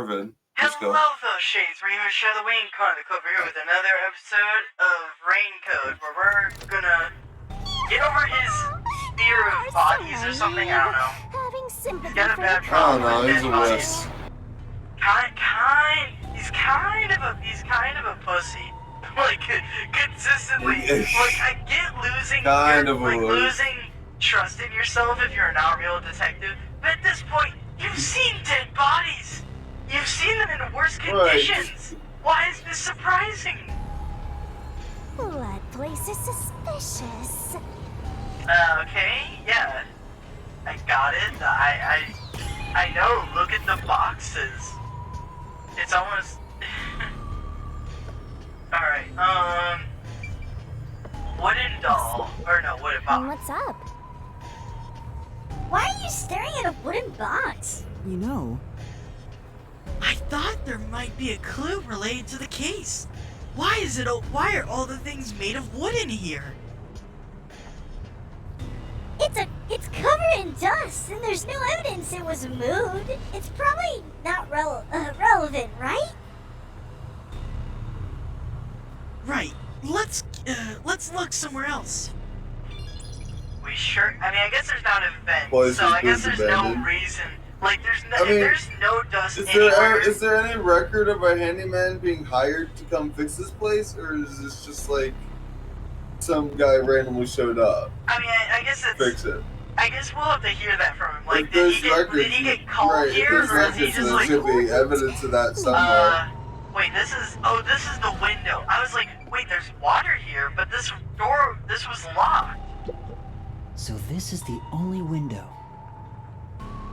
Marvin. Let's go. Hello, those shades. We're here, Shadow Wayne Chronicle, here with another episode of Raincoat, where we're gonna get over his fear of bodies or something. I don't know. Having sympathy He's got a for bad the problem I don't know, with he's dead a bodies. wuss. He's kind of a pussy. Like consistently. Like I get losing Kind of a like wuss. losing trust in yourself if you're not a real detective. But at this point, you've seen dead bodies. You've seen them in worse conditions. Why is this surprising? blood place is suspicious. Okay, yeah. I got it. I know. Look at the boxes. It's almost alright, wooden doll. Or no, wooden box. What's up? Why are you staring at a wooden box? You know, I thought there might be a clue related to the case. Why are all the things made of wood in here? It's covered in dust, and there's no evidence it was moved. It's probably not relevant, right? Right. Let's look somewhere else. We sure? I mean, I guess there's not an event, Boys, so I guess this there's no abandoned. reason. Like, I mean, there's no dust Is anywhere. there any record of a handyman being hired to come fix this place, or is this just like some guy randomly showed up I mean, I guess to it's. fix it? I guess we'll have to hear that from him. Like, If did there's he records, get called right? here, If or there's is he records, just then like? there should be evidence of that somewhere. Wait, this is the window. I was like, wait, there's water here, but this was locked. so this is the only window.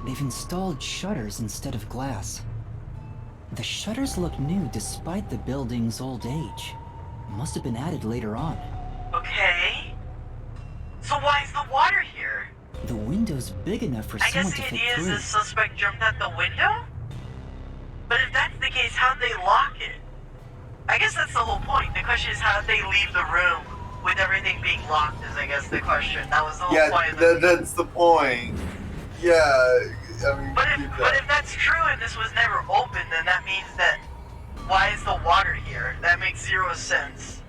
They've installed shutters instead of glass. The shutters look new despite the building's old age. Must have been added later on. Okay. So why is the water here? The window's big enough for I someone guess to the fit idea is through. the suspect jumped out the window? But if that's the case, how'd they lock it? I guess that's the whole point. The question is, how'd they leave the room with everything being locked is, I guess, the question. That was the whole Yeah, point of the... that's the point. Yeah, I mean, But keep if that's true and this was never opened, then that means that... Why is the water here? That makes zero sense.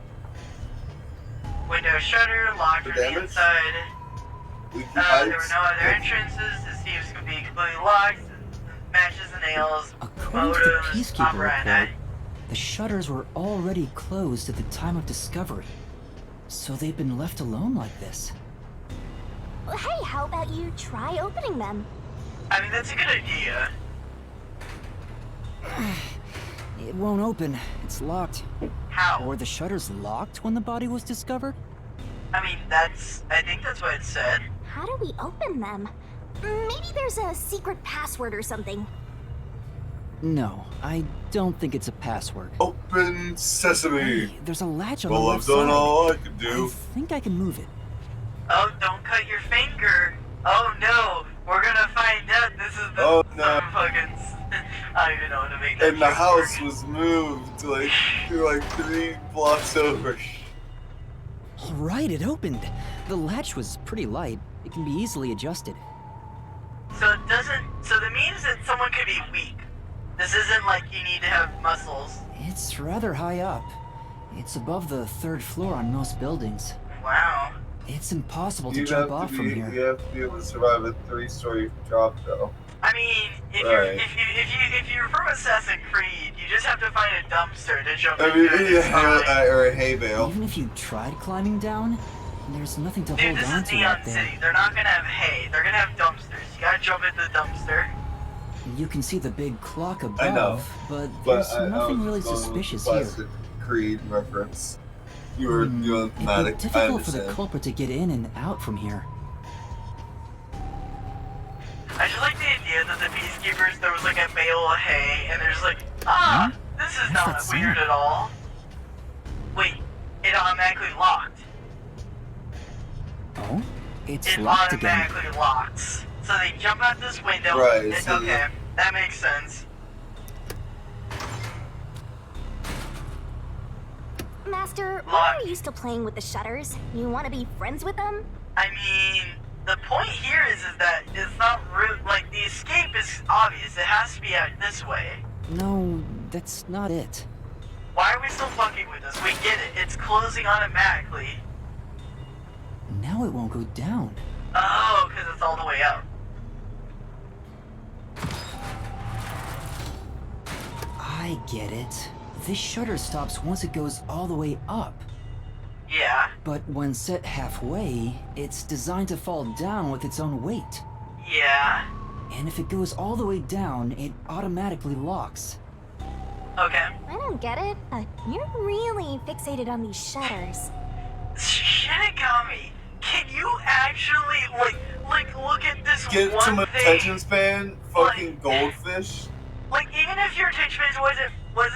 Window shutter, locked The from the damage? inside. leaky There pipes. were no other entrances. The seams could be completely locked. Matches and nails. According to the Motives, Peacekeeper operandi. report, the shutters were already closed at the time of discovery. So they've been left alone like this. Hey, how about you try opening them? I mean, that's a good idea. It won't open. It's locked. How? Were the shutters locked when the body was discovered? I mean, I think that's what it said. How do we open them? Maybe there's a secret password or something. No, I don't think it's a password. Open sesame. Hey, there's a latch on the Well, left I've done side. all I could I do. think I can move it. Oh, don't cut your finger. Oh no, we're gonna find out this is the Oh, no. some fucking... I don't even know how to make that And the joke house work. was moved like 3 blocks over. All right, it opened. The latch was pretty light. It can be easily adjusted. So that means that someone could be weak. This isn't like you need to have muscles. It's rather high up. It's above the 3rd floor on most buildings. Wow. It's impossible to You jump have off to from be, here. you have to be able to survive a 3-story drop, though. I mean, Right. if you're from Assassin's Creed, you just have to find a dumpster to jump I into mean, and it's fine. or a hay bale. Even if you tried climbing down, there's nothing to Dude, hold this on is to Neon out there. City. They're not gonna have hay. They're gonna have dumpsters. You gotta jump into the dumpster. You can see the big clock above, I know, but But there's I nothing was really going with suspicious the here. classic Creed reference. You were doing It'd be thematic. I difficult for the understand. culprit to get in and out from here. I just like the idea that the peacekeepers, there was like a bale of hay, and there's like, this is What's not that weird sound? at all. Wait, it automatically locked. Oh? It's It locked again. automatically locks. So they jump out this window. Right, It- so- okay, that makes sense. Master, Lock. why are you still playing with the shutters? You want to be friends with them? I mean, the point here is that it's not like the escape is obvious. It has to be out this way. No, that's not it. Why are we still fucking with this? We get it. It's closing automatically. Now it won't go down. Oh, because it's all the way up. I get it. This shutter stops once it goes all the way up. Yeah. But when set halfway, it's designed to fall down with its own weight. Yeah. And if it goes all the way down, it automatically locks. Okay. I don't get it. You're really fixated on these shutters. Shinigami, can you actually like look at this Get one some thing? attention span, fucking goldfish. Like even if your attention span was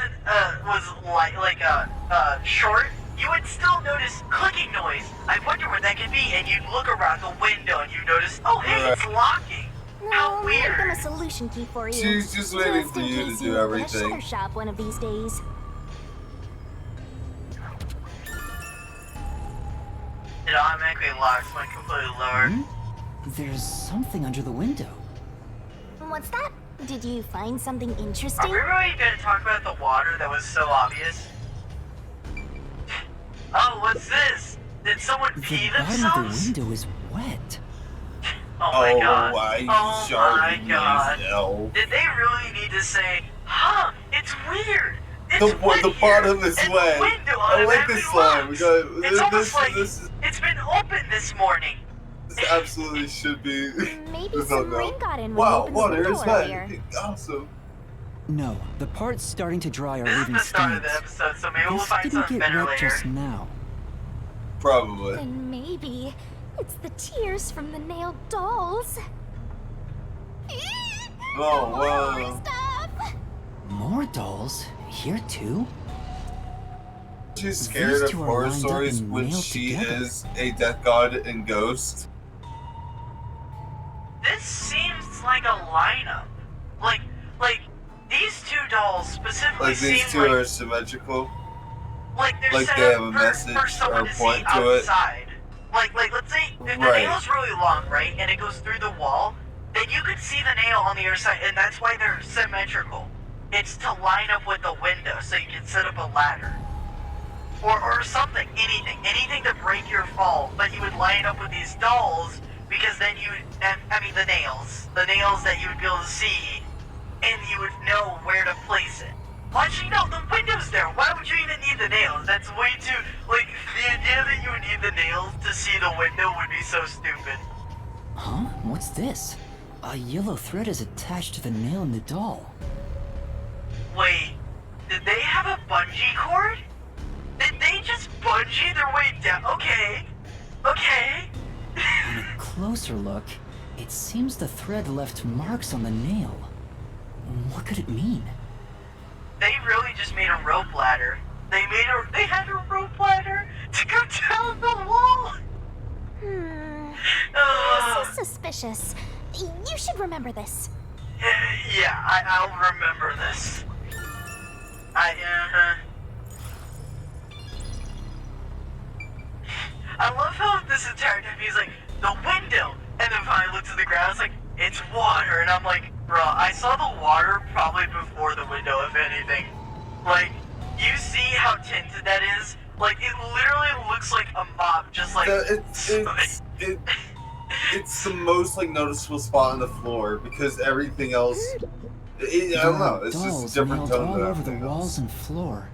short, you would still notice clicking noise. I wonder what that could be, and you'd look around the window and you notice, oh hey, it's locking. How I'll make them a weird. solution key for you. She's just waiting for in you to case do open everything. a shutter shop one of these days. It automatically locks when completely lowered. There's something under the window. What's that? Did you find something Are interesting? we really gonna talk about the water that was so obvious? Oh, what's this? Did someone The pee bottom of themselves? the window is wet. Oh my god. why Oh my sharding god. these elves? Did they really need to say, huh, it's weird. It's The wet here, bottom is and wet. The window I like automatically this line. We locks." got It's almost like this it's been open this morning. absolutely should be. Maybe This some don't rain know. got in when you Wow, opened the water window is wet. earlier. Awesome. No, the parts starting to dry are This is leaving the start of stains. the episode, so maybe we'll This find didn't something get better wet later. just now. Probably. Then maybe it's the tears from the nailed dolls. Oh, More horror wow. stuff. More dolls? Here too? She's scared These of two are horror lined up stories and when nailed she together. is a death god and ghost. This seems like a lineup. Like these two dolls specifically Like these seem two like are symmetrical. they're like set they up have a for message someone or to point see to it. outside. Like let's say if the Right. nail's really long, right, and it goes through the wall, then you could see the nail on the other side, and that's why they're symmetrical. It's to line up with the window, so you can set up a ladder. Or something, anything to break your fall, but you would line up with these dolls, because then you would, the nails that you would be able to see, and you would know where to place it. Well, actually, no, the window's there. Why would you even need the nails? That's way too, the idea that you would need the nails to see the window would be so stupid. Huh? What's this? A yellow thread is attached to the nail in the doll. Wait, did they have a bungee cord? Did they just bungee their way down? Okay. On a closer look, it seems the thread left marks on the nail. What could it mean? They really just made a rope ladder. They had a rope ladder to go down the wall. This is suspicious. You should remember this. Yeah, I'll remember this. I love how this entire time he's like, the window, and then finally looks at the ground, it's like, it's water, and I'm like, bro, I saw the water probably before the window, if anything. Like, you see how tinted that is? Like, it literally looks like a mop, just like... It's the most noticeable spot on the floor because everything else. I don't know. It's just Dolls a different nailed tone all than over the everything walls else. and floor.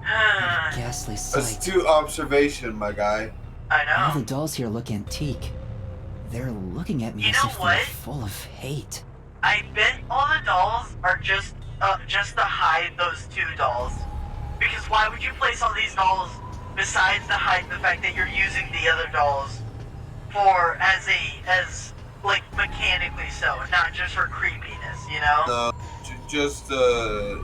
I Ghastly That's sight. too observation, my guy. All the know. dolls here look antique. They're looking at me You as know if what? they're full of hate. I bet all the dolls are just to hide those two dolls. Because why would you place all these dolls besides to hide the fact that you're using the other dolls for as mechanically so, not just for creepiness, you know? No, just I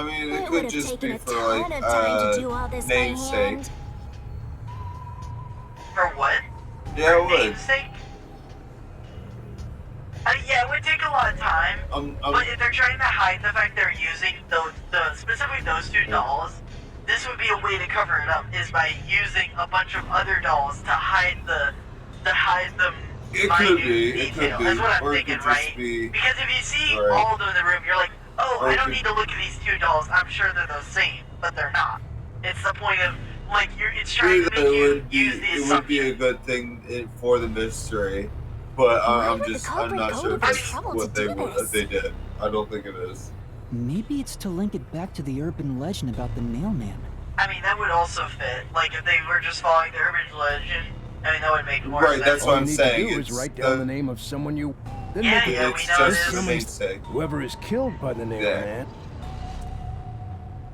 mean, it It would could have just taken be a for ton of time to do all this by namesake. hand. For what? Yeah, For it would. namesake? Yeah, it would take a lot of time. But if they're trying to hide the fact they're using specifically those two dolls, this would be a way to cover it up is by using a bunch of other dolls to hide them. It could be. Detail. That's what I'm Or it thinking, could right? just be. Because if you see Right. all of them in the room, you're like, oh, Or I it don't could- need to look at these 2 dolls. I'm sure they're the same, but they're not. It's the point of like it's trying to make you use the It would be a assumption. good thing for the mystery, but Why I'm would the just I'm culprit not go sure to if this that's trouble what to they do would this? they did. I don't think it is. Maybe it's to link it back to the urban legend about the mailman. I mean, that would also fit. Like if they were just following the urban legend, I mean that would make more Right, sense. that's All what you I'm need saying. to do is It's write down the- the name of someone you. Then Yeah, make it yeah, It's we know just this. the mainstay. Whoever is killed by the name Yeah. man.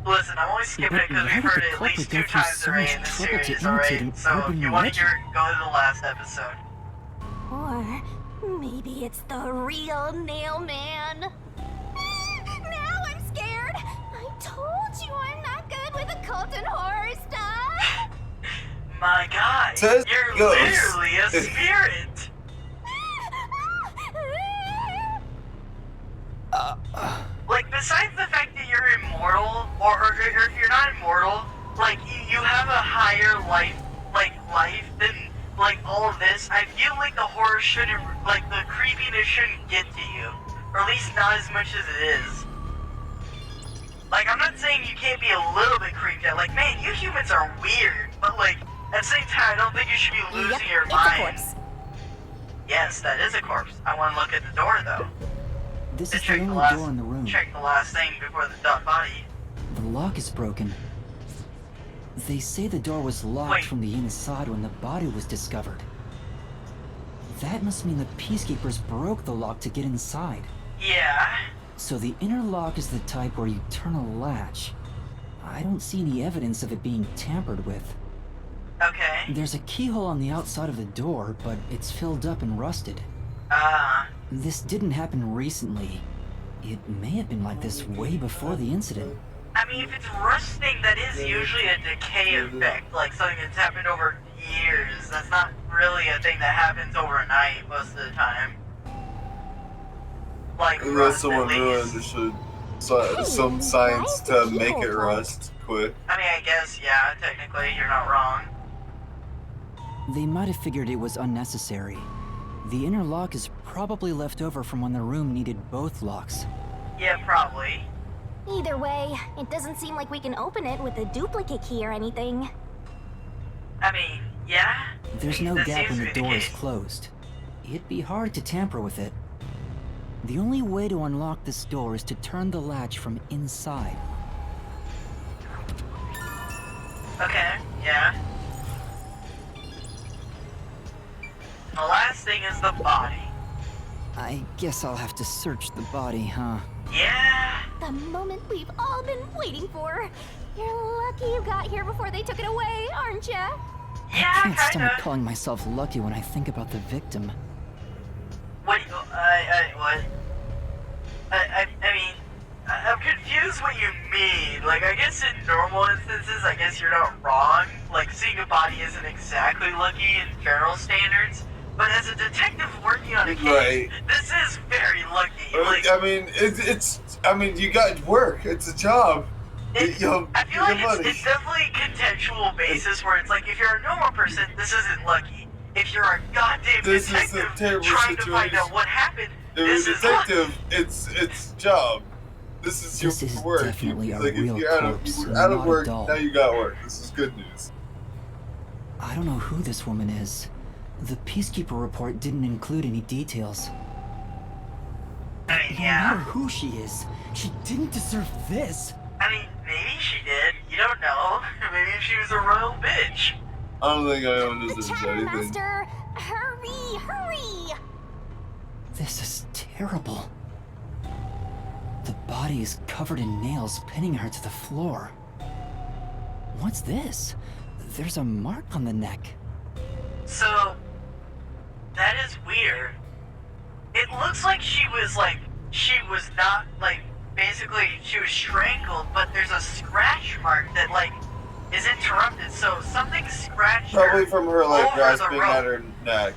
Listen, I'm only skipping it But because why we've would heard the it at culprit least go 2 through times so already much in the trouble to series, imitate alright? an So if urban you want to hear legend? it, go to the last episode. Or maybe it's the real Nailman. Now I'm scared. I told you I'm not good with occult and horror stuff. My God, Says you're ghost. literally a spirit. Like, besides the fact that you're immortal, or if you're not immortal, like, you have a higher life than, like, all of this, I feel like the horror shouldn't, like, the creepiness shouldn't get to you. Or at least not as much as it is. Like, I'm not saying you can't be a little bit creeped out. Like, man, you humans are weird. But, like, at the same time, I don't think you should be losing Yep, your it's a mind. corpse. Yes, that is a corpse. I want to look at the door, though. This To is the check only last, door in the room. check the last thing before the dead body. The lock is broken. They say the door was locked Wait. from the inside when the body was discovered. That must mean the Peacekeepers broke the lock to get inside. Yeah. So the inner lock is the type where you turn a latch. I don't see any evidence of it being tampered with. Okay. There's a keyhole on the outside of the door, but it's filled up and rusted. This didn't happen recently. It may have been like this way before the incident. I mean, if it's rusting, that is usually a decay effect, like something that's happened over years. That's not really a thing that happens overnight most of the time. Like Unless rust, someone at really least. understood Hey, some why science is the to make it keyhole rust quick. I mean, I guess, yeah, technically, you're not wrong. They might have figured it was unnecessary. The inner lock is probably left over from when the room needed both locks. Yeah, probably. Either way, it doesn't seem like we can open it with a duplicate key or anything. I mean, yeah. There's no That gap seems when to the be door is case. closed. It'd be hard to tamper with it. The only way to unlock this door is to turn the latch from inside. Okay, yeah. The last thing is the body. I guess I'll have to search the body, huh? Yeah. The moment we've all been waiting for. You're lucky you got here before they took it away, aren't ya? I Yeah, can't stomach kinda. calling myself lucky when I think about the victim. What? What? I mean, I'm confused what you mean. Like, I guess in normal instances, I guess you're not wrong. Like, seeing a body isn't exactly lucky in feral standards. But as a detective working on a case, Right. this is very lucky. Like, I mean, I mean, you got work. It's a job. it, You know, I feel you like get money. it's definitely a contextual basis where it's like, if you're a normal person, this isn't lucky. If you're a goddamn This is a detective terrible trying to find situation. out what happened, If you're this a is lucky. detective, it's job. This is This your is work. definitely a like, real if you're out corpse of, and out of not a work, doll. now you got work. This is good news. I don't know who this woman is. The Peacekeeper report didn't include any details. I mean, No yeah. matter who she is, she didn't deserve this. I mean, maybe she did. You don't know. Maybe she was a royal bitch. I don't think anyone The deserves Chatter anything. Master! Hurry, hurry! This is terrible. The body is covered in nails pinning her to the floor. What's this? There's a mark on the neck. So, that is weird. It looks like she was not, basically, she was strangled, but there's a scratch mark that, is interrupted, so something scratched Probably her from her, over the grasping rope. at her neck.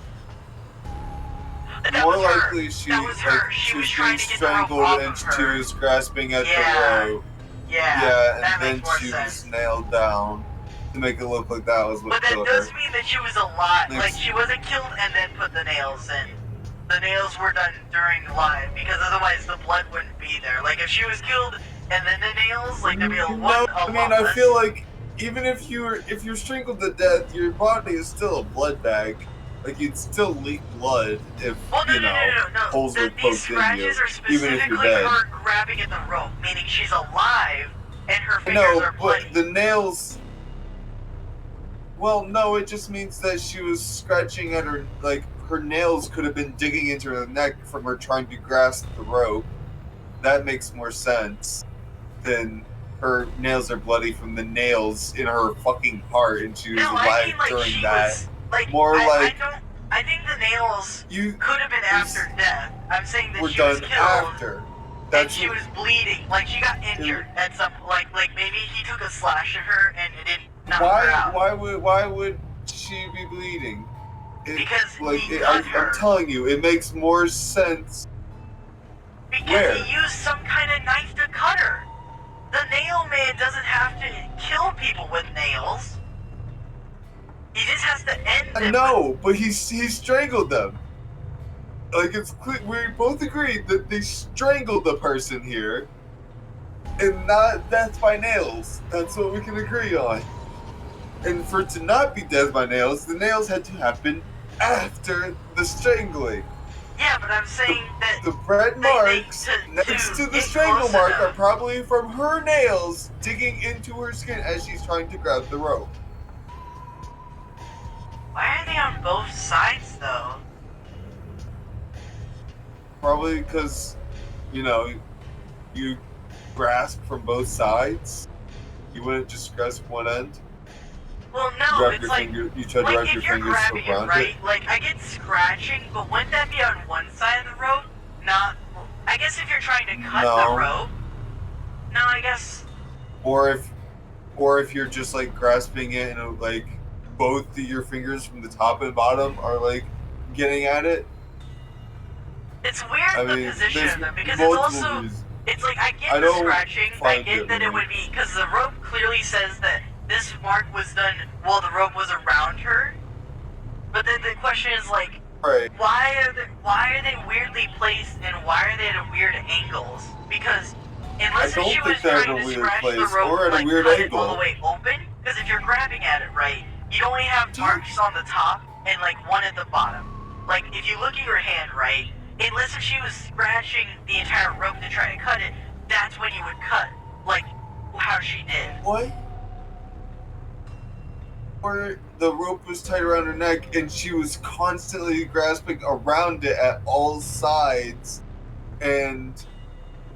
That More was her. likely she, That was her. She she was was trying being to get the rope strangled off and of she her. was grasping at Yeah. the rope. Yeah, that and then makes more she sense. was nailed down to make it look like that was what But that killed does her. mean that she was alive. Next. Like, she wasn't killed and then put the nails in. The nails were done during live, because otherwise the blood wouldn't be there. Like, if she was killed and then the nails, like, there'd be a No, I mean, I less. feel like even if you're strangled to death, your body is still a blood bag. Like, you'd still leak blood if, Well, no, you know, no. holes were These poked in you, scratches are even if you're specifically dead. her grabbing at the rope, meaning she's alive and her fingers No, are but bloody. the nails... Well, no, it just means that she was scratching at her, like, her nails could have been digging into her neck from her trying to grasp the rope. That makes more sense than her nails are bloody from the nails in her fucking heart and she was No, alive I mean, like, during she that. was, like, More like I think the nails you could have been after death. I'm saying that were she was done killed after. and That's she was bleeding. Like, she got injured at some, like maybe he took a slash at her and it didn't knock her out. why would she be bleeding? Because like he cut her. I'm telling you, it makes more sense. Because Where? he used some kind of knife to cut her. The nail man doesn't have to kill people with nails. He just has to end them. No, but he strangled them. Like, it's clear, we both agreed that they strangled the person here, and not death by nails. That's what we can agree on. And for it to not be death by nails, the nails had to happen after the strangling. Yeah, but I'm saying that The red marks to next to the get strangle close mark enough. are probably from her nails digging into her skin as she's trying to grab the rope. Why are they on both sides, though? Probably because, you know, you grasp from both sides. You wouldn't just grasp one end. Well, You no, wrap it's your like, finger. You try to wrap if your you're fingers grabbing it, around right? it. Like, I get scratching, but wouldn't that be on one side of the rope? Not, I guess if you're trying to cut No. the rope. No, I guess. Or if you're just like grasping it and like both of your fingers from the top and bottom are like getting at it. It's weird I the mean, position there's of them because it's multiple also. reasons. It's like, I get I the don't scratching, I find get it that it would weird. be, because the rope clearly says that this mark was done while the rope was around her. But then the question is, like, Right. why are they weirdly placed and why are they at weird angles? Because unless I don't she was think they're at trying a to weird scratch place the rope, or at a like, weird cut angle. it all the way open, because if you're grabbing at it right, you'd only have marks on the top and like one at the bottom. Like, if you look at your hand, right, unless if she was scratching the entire rope to try to cut it, that's when you would cut, like how she did. What? Or the rope was tight around her neck and she was constantly grasping around it at all sides, and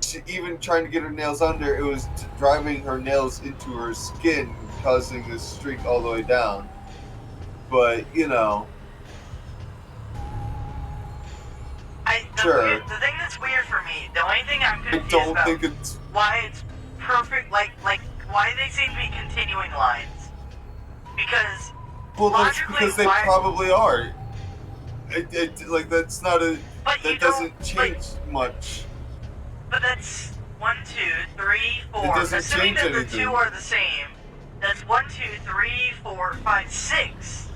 she, even trying to get her nails under, it was driving her nails into her skin, causing this streak all the way down. But, you know, Sure. The thing that's weird for me, the only thing I'm I confused don't about think it's... why it's perfect, like why they seem to be continuing lines. Because Well, that's logically, because they why- probably are. Like, that's not a... but you That doesn't don't, change like, much. but that's 1, 2, 3, 4. It doesn't Assuming change that the anything. two are the same, that's 1, 2, 3, 4, 5, 6.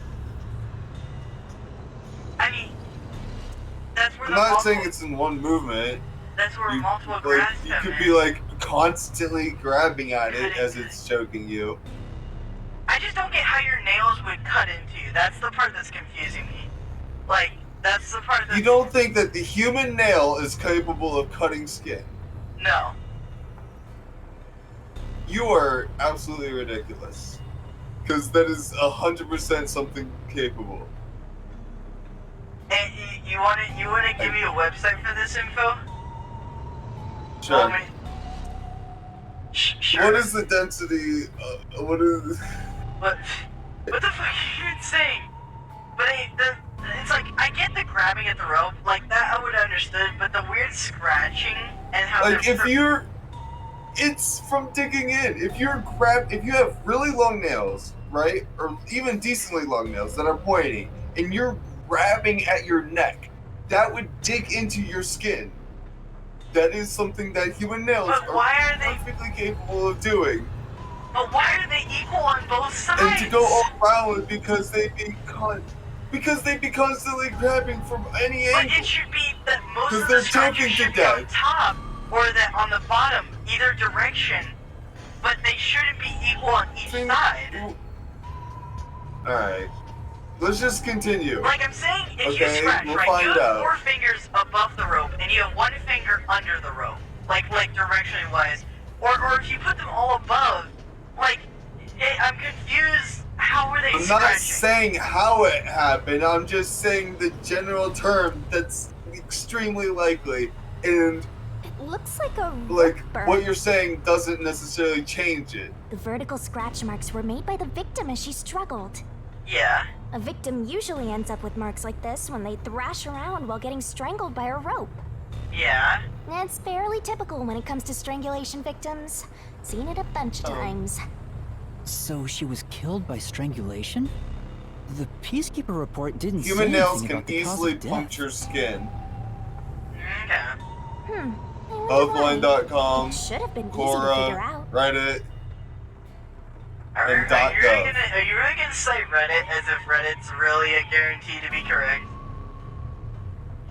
I mean, that's where I'm the not multiple, saying it's in one movement. that's where You, multiple like, grabs you come could in. be like constantly grabbing at it as it's choking you. I just don't get how your nails would cut into you. That's the part that's confusing me. Like, that's the part that's... You don't think that the human nail is capable of cutting skin? No. You are absolutely ridiculous. Because that is 100% something capable. And you wanna give me a website for this info? Sure. Want me- Sure. What is the density? What is? What the fuck are you even saying? But it's like, I get the grabbing at the rope, like that I would understood, but the weird scratching and how Like, they're if you're, it's from digging in. If you have really long nails, right, or even decently long nails that are pointy, and you're grabbing at your neck, that would dig into your skin. that is something that human nails But are why are they? perfectly capable of doing. But why are they equal on both sides? And to go all around because they be constantly grabbing from any But angle. it should be that most 'Cause of they're the scratches choking to should be on death. top or that on the bottom, either direction. But they shouldn't be equal on each side. Alright. Let's just continue. Like I'm saying, if you Okay, scratch, we'll right, find you have out. 4 fingers above the rope and you have 1 finger under the rope, like directionally wise, or if you put them all above, like I'm confused. How were they I'm scratching? not saying how it happened, I'm just saying the general term that's extremely likely, and It looks like a like rope burn. what you're saying doesn't necessarily change it. The vertical scratch marks were made by the victim as she struggled. Yeah. A victim usually ends up with marks like this when they thrash around while getting strangled by a rope. Yeah. It's fairly typical when it comes to strangulation victims. Seen it a bunch of times. So she was killed by strangulation? The Peacekeeper report didn't say Human nails anything can about the cause easily of death. puncture skin. Okay. I wonder why. Healthline.com, It should have been easy to Quora, figure out. Reddit, Are And you .gov. really gonna cite Reddit as if Reddit's really a guarantee to be correct?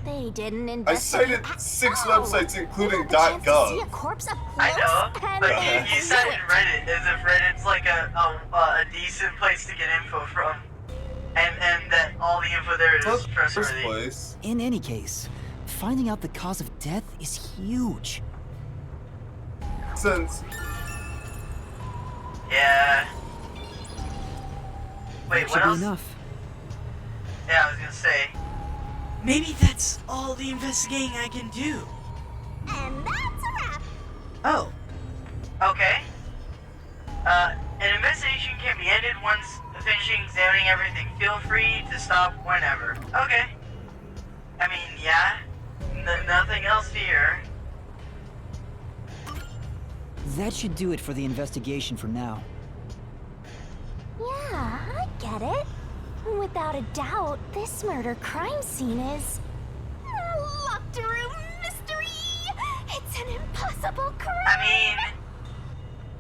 They didn't I investigate cited at 6 all. websites We including got the chance to see a .gov. corpse up close, I know, and but they you blew cited it. Reddit as if Reddit's like a decent place to get info from, and that all the info there is First trustworthy. place. In any case, finding out the cause of death is huge. Since Yeah. Wait, That what should else? be enough. Yeah, I was gonna say. Maybe that's all the investigating I can do. And that's a wrap. Oh. Okay. An investigation can be ended once finishing examining everything. Feel free to stop whenever. Okay. I mean, yeah. Nothing else here. That should do it for the investigation for now. Yeah, I get it. Without a doubt, this murder crime scene is a locked room mystery. It's an impossible crime. I mean,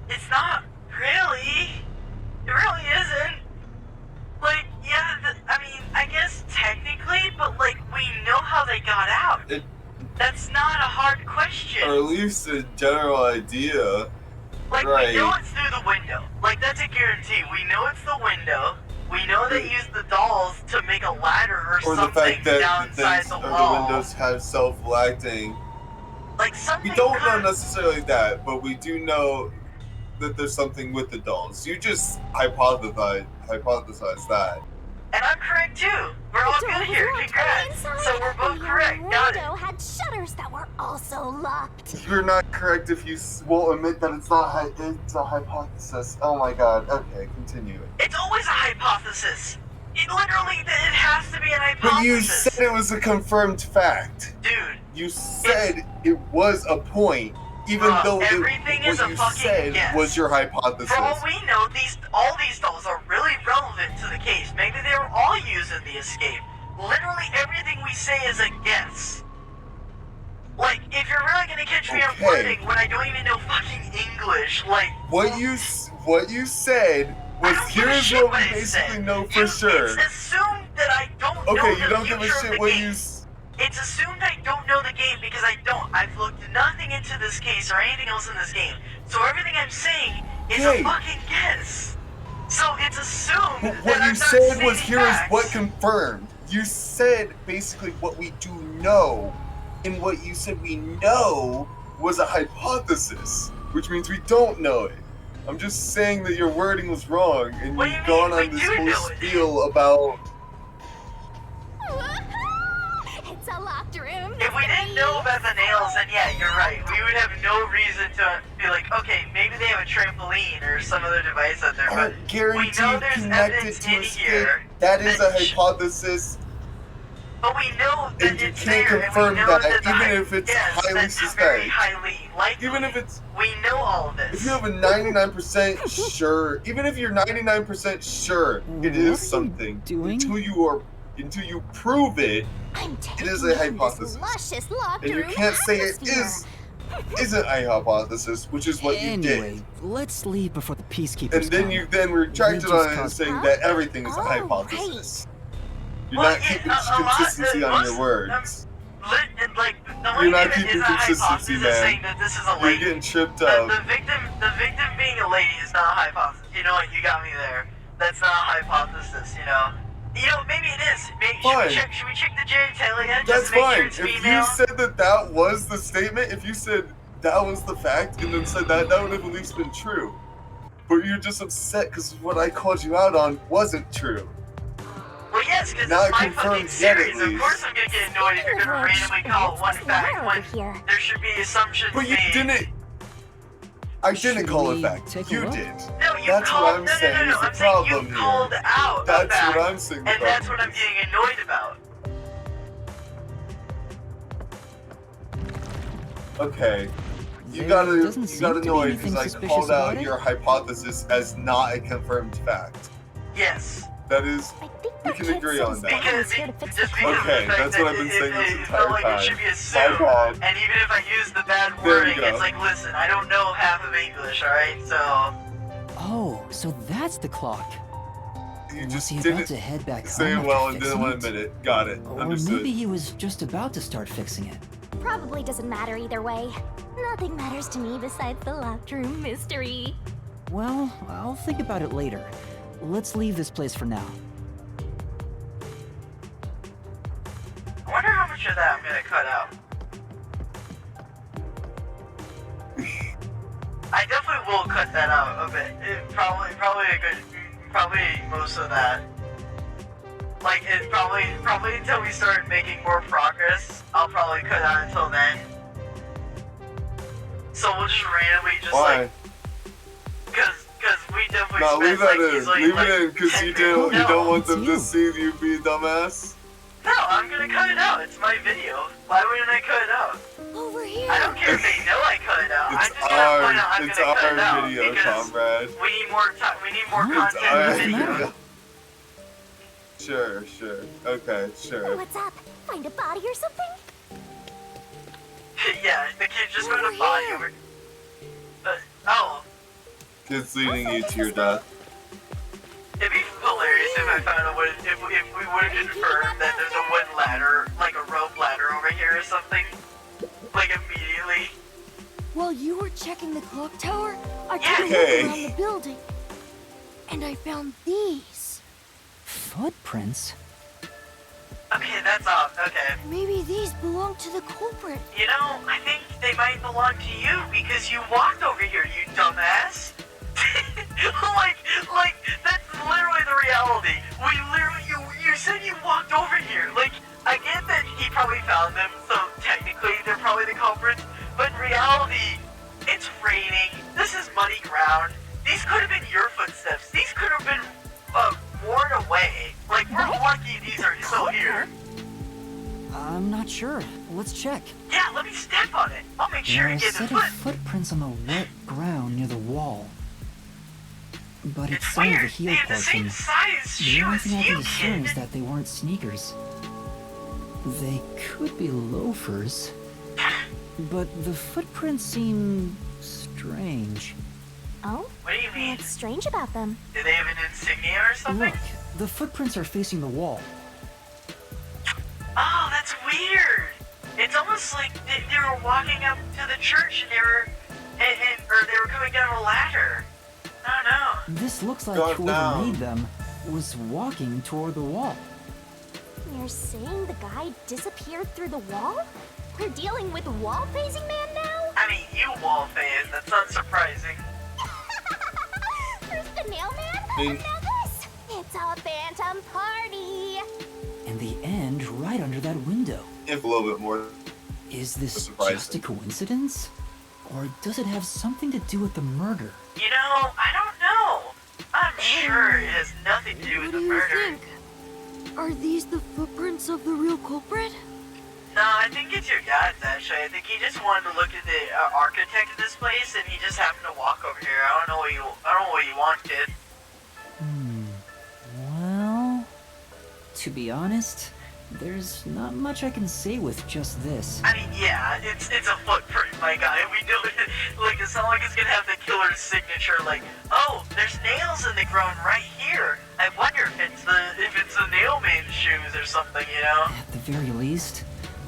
it's not really. It really isn't. Like, yeah, I mean, I guess technically, but like, we know how they got out. That's not a hard question. or at least a general idea. Like, Right. we know it's through the window. Like, that's a guarantee. We know it's the window. We know they used the dolls to make a ladder or Or the something fact that downside the the wall. windows have self-lacting. Like, something We don't know could've- necessarily that, but we do know that there's something with the dolls. You just hypothesize that. And I'm correct, too. We're all The door good was here. locked Congrats. from the So inside, we're both and the correct. Got it. window had shutters that were also locked. You're not correct if you won't admit that it's not it's a hypothesis. Oh my god. Okay, continue. It's always a hypothesis. It literally, it has to be an But you hypothesis. said it was a confirmed fact. Dude, You said it was a point, even Bruh, though everything is what a you fucking said guess. was your hypothesis. for all we know, all these dolls are really relevant to the case. Maybe they were all used in the escape. Literally everything we say is a guess. Like, if you're really gonna catch me Okay. on wording when I don't even know fucking English, like, What you said I was don't give a here's shit what we I said. basically know for sure. It's assumed that I don't know Okay, the you don't give a future of shit the what game. you. It's assumed I don't know the game because I don't. I've looked nothing into this case or anything else in this game. So everything I'm saying is Hey. a fucking guess. So it's assumed that What I'm you not said was stating here is facts. what confirmed. You said basically what we do know, and what you said we know was a hypothesis, which means we don't know it. I'm just saying that your wording was wrong, and What do you've you mean gone we on this do whole know it? spiel about. It's a locked room. If we didn't know about the nails, then yeah, you're right. We would have no reason to be like, okay, maybe they have a trampoline or some other device out there, but Aren't we guaranteed know there's connected evidence to in escape. here. That is a that hypothesis, But we know that and you it's can't there, confirm and we know that, the even if it's yes, highly that's suspect. very highly likely. even if it's. We know all of this. If you have a 99% sure, even if you're 99% sure it What are you is something, doing? until you are until you prove it, I'm taking is a in hypothesis. This luscious locked and you room can't say it atmosphere. isn't a hypothesis, which is what you Anyway, did. let's leave before the peacekeepers And then come. you then retracted just on it and caused- saying that everything is a Oh, hypothesis. You're Well, not yeah, keeping a lot- consistency on most- your words. Like the You're only not thing that keeping is a consistency, hypothesis man. is saying that this is a You're lady. getting tripped The up. victim being a lady is not a hypothesis. You know what? You got me there. That's not a hypothesis. You know. Maybe it is. Maybe, Fine. should we check the genitalia just That's to make fine. sure it's If female? you said that was the statement, if you said that was the fact, and then said that would have at least been true. But you're just upset because what I called you out on wasn't true. Well, yes, because Not it's my confirmed fucking yet, at series. Of least. course I'm gonna get annoyed if you're gonna randomly call it one fact when here. there should be assumptions But you made. didn't. I didn't Should call it we fact. take a You look? did. No, you That's called. what I'm no, saying no, no, is the I'm saying problem you here. called out a That's fact, what I'm saying. and that's what I'm getting annoyed about. Okay. You There got doesn't seem to be annoyed anything because I suspicious called out about it. your hypothesis as not a confirmed fact. Yes. That is. I think We the can kid agree said on his that. dad Because was here to fix just the because car. of the Okay, fact that's that what I've been saying this it entire felt like time. it should be My assumed. bad. And even if I use the bad There you wording, go. it's like, listen, I don't know half of English, alright? So, Oh, so that's the clock. You Was just he about didn't to head back say home it well after and didn't want to fixing admit it. Got it. Or Understood. maybe he was just about to start fixing it. Probably doesn't matter either way. Nothing matters to me besides the locked room mystery. Well, I'll think about it later. Let's leave this place for now. I wonder how much of that I'm gonna cut out. I definitely will cut that out a bit. Probably most of that. Like, it probably until we start making more progress, I'll probably cut out until then. So we'll just randomly just Why? like, cause we definitely No, spent leave that like in. easily Leave like it in because 10 you minutes. don't want it's them you. to see you be a dumbass. No, I'm gonna cut it out. It's my video. Why wouldn't I cut it out? Over here. I don't care if they know I cut it out. I'm It's just gonna point out I'm it's gonna cut it out our video, because comrade. we need more time. We need more Huh? It's content our in the doesn't video. matter. Sure. Okay, sure. What's up? Find a body or something? Yeah, the kid just found Over a body here. over. Oh, Kids leading you to your death. it'd be hilarious if I found out if we would have confirmed that there's a wooden ladder, like a rope ladder over here or something, like immediately. While you were checking the clock tower, I Yeah. took a Okay. look around the building. And I found these. Footprints? Okay, that's off. Okay. Maybe these belong to the culprit. You know, I think they might belong to you because you walked over here, you dumbass. like that's literally the reality. You said you walked over here. Like, I get that he probably found them, so technically they're probably the culprits. But in reality, it's raining. This is muddy ground. These could have been your footsteps. These could have been worn away. Like, we're lucky these are still here. I'm not sure. Let's check. Yeah, let me step on it. I'll make sure There are to a get the set of foot. footprints on the wet ground near the wall. But it's It's only the weird. heel They have the same portion. size The shoe only as thing I can you, discern kid. is that they weren't sneakers. They could be loafers. But the footprints seem strange. Oh? What do you mean? What's strange about them? Do they have an insignia or something? Look, the footprints are facing the wall. Oh, that's weird. It's almost like they were walking up to the church and or they were coming down a ladder. I don't know. This looks like Go whoever down. made them was walking toward the wall. You're saying the guy disappeared through the wall? We're dealing with wall-facing man now? I mean, you wall phase. That's unsurprising. First the nail man, Hey. and now this. It's a phantom party. And the end right under that window. If a little bit more. Is this Surprising. just a coincidence? Or does it have something to do with the murder? You know, I don't know. I'm sure it has nothing to do with What the do you murder. think? Are these the footprints of the real culprit? No, I think it's your dad's actually. I think he just wanted to look at the architect of this place, and he just happened to walk over here. I don't know what you want, kid. Well, to be honest, there's not much I can say with just this. I mean, yeah, it's a footprint, my guy. We know it. Like, it's not like it's gonna have the killer's signature. Like, oh, there's nails in the ground right here. I wonder if it's the nailman's shoes or something, you know? At the very least,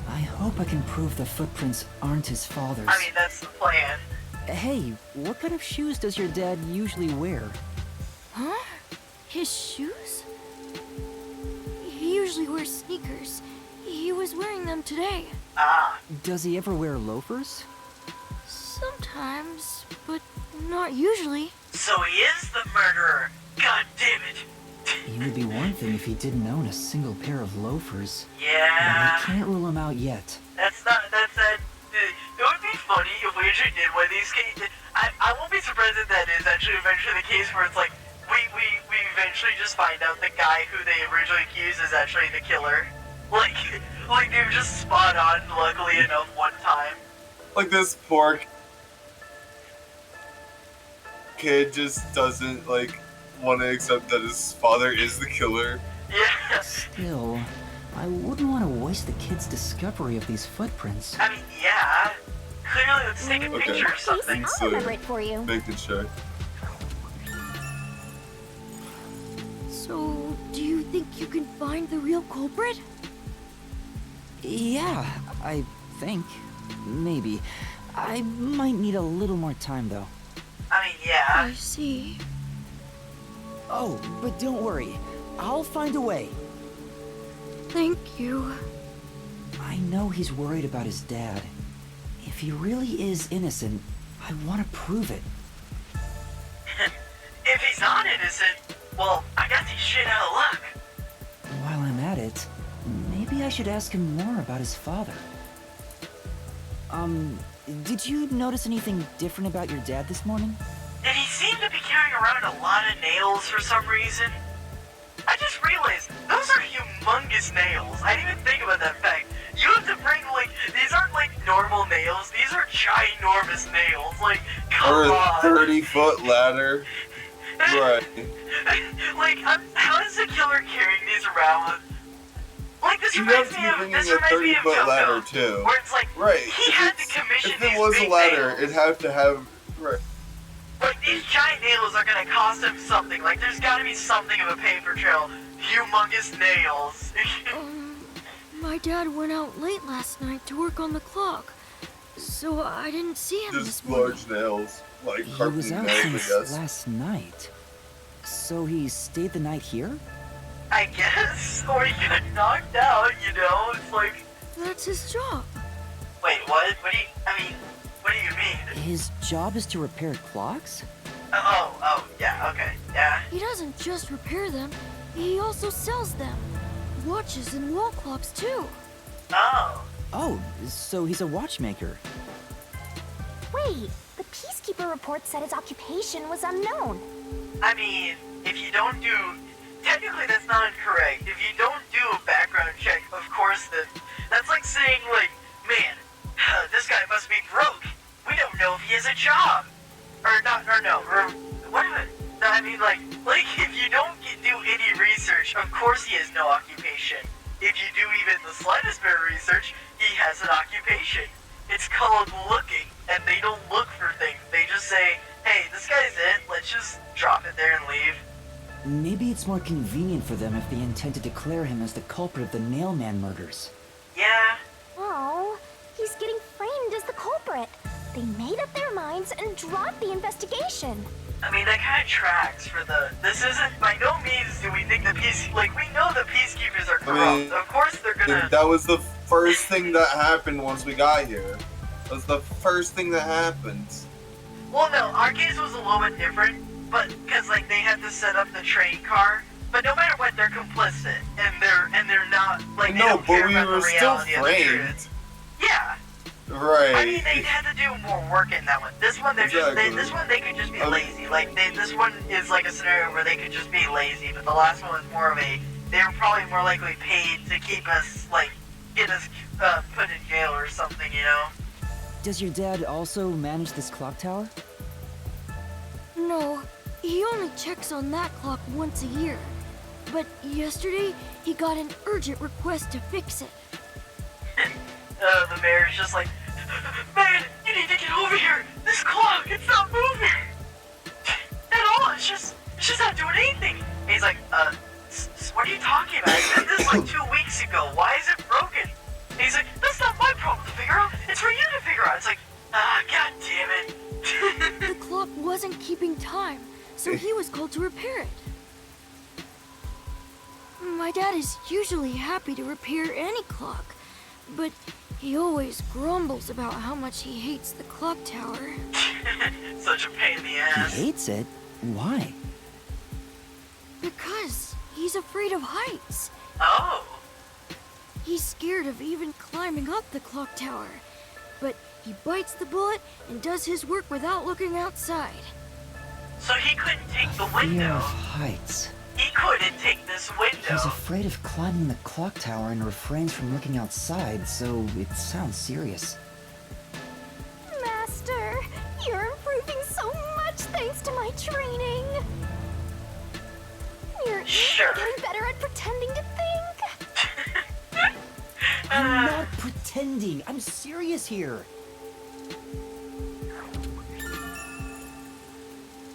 I hope I can prove the footprints aren't his father's. I mean, that's the plan. Hey, what kind of shoes does your dad usually wear? Huh? His shoes? He usually wears sneakers. He was wearing them today. Ah, Does he ever wear loafers? Sometimes, but not usually. so he is the murderer. God damn it. It would be one thing if he didn't own a single pair of loafers. But Yeah. I can't rule him out yet. That's that. It would be funny if we actually did one of these cases. I won't be surprised if that is actually eventually the case where it's like, we eventually just find out the guy who they originally accused is actually the killer. Like they were just spot on, luckily enough, one time. Like this poor kid just doesn't like want to accept that his father is the killer. Yeah. Still, I wouldn't want to waste the kid's discovery of these footprints. I mean, yeah. Clearly, let's take a Okay. picture or Casey, something. Thanks, I'll remember it for you. Making sure. So, do you think you can find the real culprit? Yeah, I think. Maybe. I might need a little more time, though. I mean, yeah. I see. Oh, but don't worry. I'll find a way. Thank you. I know he's worried about his dad. If he really is innocent, I want to prove it. If he's not innocent, well, I got these shit out of luck. While I'm at it, maybe I should ask him more about his father. Did you notice anything different about your dad this morning? Did he seem to be carrying around a lot of nails for some reason? I just realized, those are humongous nails. I didn't even think about that fact. You have to bring, like, these aren't, like, normal nails. These are ginormous nails. Like, Or come a on. 30-foot ladder. Right. Like, how is the killer carrying these around with... Like, this You'd reminds have to me be of... bringing This a reminds me of 30-foot Coco, ladder, too. where it's like, Right. he had to commission If these it was a big ladder, nails. it'd have to have... Right. But these giant nails are gonna cost him something. Like, there's gotta be something of a paper trail. Humongous nails. My dad went out late last night to work on the clock, so I didn't see him this Just morning. large nails. Like He was carpeting out nails, I since guess. last night. So he stayed the night here? I guess. Or he got knocked out, you know? It's like, That's his job. wait, what? What do you mean? His job is to repair clocks? Oh, yeah, okay, yeah. He doesn't just repair them, he also sells them. Watches and wall clocks too. Oh. Oh, so he's a watchmaker. Wait, the Peacekeeper report said his occupation was unknown. I mean, if you don't do... Technically, that's not incorrect. If you don't do a background check, of course, that's like saying, like, man, this guy must be broke. We don't know if he has a job. Or what am I... No, I mean, like, if you don't do any research, of course he has no occupation. If you do even the slightest bit of research, he has an occupation. It's called looking, and they don't look for things. They just say, hey, this guy's it, let's just drop it there and leave. Maybe it's more convenient for them if they intend to declare him as the culprit of the Nailman murders. Yeah, Oh, he's getting framed as the culprit. They made up their minds and dropped the investigation. I mean, that kind of tracks for the... This isn't... By no means do we think the peace... Like, we know the peacekeepers are corrupt. I mean, of course they're gonna... That was the first thing that happened once we got here. That was the first thing that happened. Well, no, our case was a little bit different, but because like they had to set up the train car. But no matter what, they're complicit, and they're not like they No, don't but care we about were the still reality of the framed. truth. Yeah, Right. I mean they had to do more work in that one. This one they're just Exactly. this one they could just be I mean- lazy. Like this one is like a scenario where they could just be lazy, but the last one was more of a they were probably more likely paid to keep us like get us put in jail or something, you know. Does your dad also manage this clock tower? No, he only checks on that clock once a year. But yesterday, he got an urgent request to fix it. The mayor's just like, man, you need to get over here. This clock, it's not moving at all. It's just not doing anything. And he's like, what are you talking about? I did this like 2 weeks ago. Why is it broken? And he's like, that's not my problem to figure out. It's for you to figure out. It's like, god damn it. The clock wasn't keeping time, so he was called to repair it. My dad is usually happy to repair any clock, but he always grumbles about how much he hates the clock tower. Such a pain in the He ass. hates it? Why? Because he's afraid of heights. Oh. He's scared of even climbing up the clock tower, but he bites the bullet and does his work without looking outside. So he couldn't take the Fear window. of heights. He couldn't take this window. He's afraid of climbing the clock tower and refrains from looking outside, so it sounds serious. Master, you're improving so much thanks to my training. You're Sure. getting better at pretending to think. I'm not pretending. I'm serious here.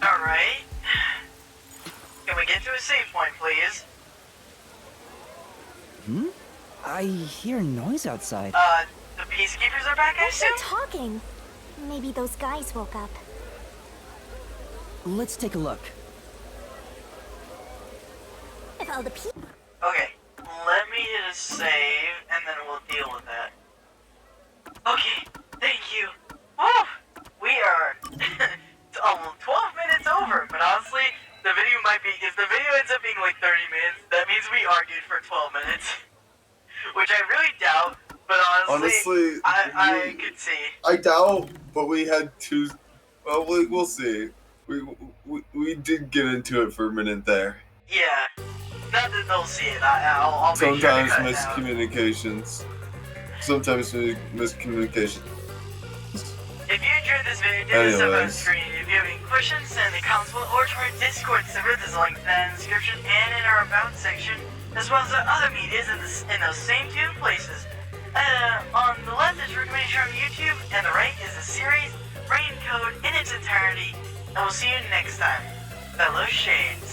Alright. Can we get to a save point, please? I hear noise outside. The peacekeepers are back, I Who's assume? talking? Maybe those guys woke up. Let's take a look. If all the people. Okay, let me hit a save, and then we'll deal with that. Okay, thank you. Woo! We are almost 12 minutes over, but honestly, the video might be, if the video ends up being like 30 minutes, that means we argued for 12 minutes. Which I really doubt, but honestly I could see. I doubt, but we had two. Well, we'll see. We did get into it for a minute there. Yeah, not that they'll see it, I'll make sure to Sometimes cut it out. miscommunications. Sometimes miscommunication. If you enjoyed this video, give us a on Anyways. screen. If you have any questions, send the comments below or to our Discord server. There's a link to that in the description and in our About section, as well as our other medias in those same two places. On the left is recommendation from YouTube, and the right is the series Rain Code in its entirety. And we'll see you next time, fellow Shades.